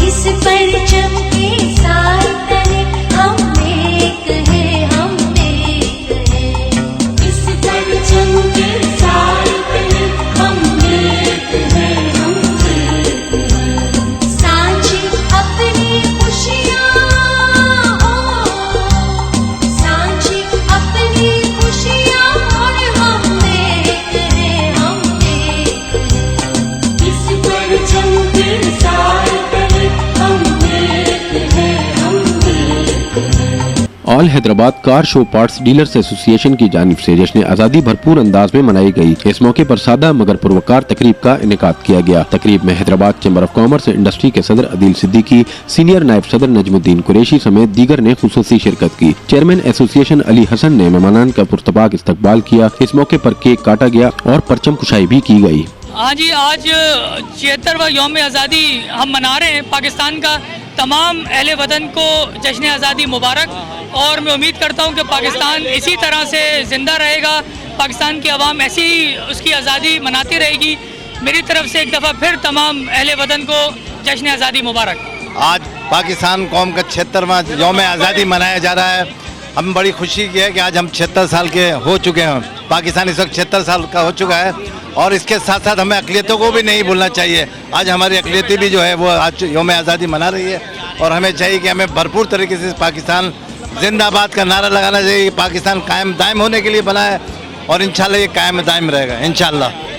इस परचम के साथ तले हम एक हैं, हम एक हैं। इस परचम के साथ तले हम एक हैं, हम एक हैं। सांझी अपनी खुशियाँ हो, सांझी अपनी खुशियाँ और हम एक हैं, हम एक हैं। इस परचम के साथ तले हम एक हैं, हम एक हैं। All Hyderabad car show parts dealers association की जानिब से जश्न आज़ादी भरपूर अंदाज में मनाई गई। इस मौके पर सादा मगर पुरवकार तकरीब का इनेकाद किया गया। तकरीब में Hyderabad chamber of commerce and industry के सदर अदील सिद्दीकी, सीनियर नायब सदर नजमुद्दीन कुरैशी समेत दीगर ने खुसूसी शिरकत की। चेयरमैन एसोसिएशन अली हसन ने मेहमानान का पुरतबाक इस्तकबाल किया। इस मौके पर केक काटा गया और परचम कुशाई भी की गई। हाँ जी, आज 76वां यौम आज़ादी हम मना रहे हैं। पाकिस्तान का तमाम अहले वतन को जश्न आज़ादी मुबारक, और मैं उम्मीद करता हूँ कि पाकिस्तान इसी तरह से ज़िंदा रहेगा। पाकिस्तान की आवाम ऐसी ही उसकी आज़ादी मनाती रहेगी। मेरी तरफ से एक दफ़ा फिर तमाम अहले वतन को जश्न आज़ादी मुबारक। आज पाकिस्तान कौम का 76वां यौम आज़ादी मनाया जा रहा है। हम बड़ी खुशी की है कि आज हम 76 साल के हो चुके हैं। पाकिस्तान इस वक्त 76 साल का हो चुका है, और इसके साथ साथ हमें अक़लियतों को भी नहीं भूलना चाहिए। आज हमारी अक़लियतें भी जो है वो आज यौम आज़ादी मना रही है, और हमें चाहिए कि हमें भरपूर तरीके से पाकिस्तान जिंदाबाद का नारा लगाना चाहिए। पाकिस्तान कायम दायम होने के लिए बना है, और इंशाल्लाह ये कायम दायम रहेगा इंशाल्लाह।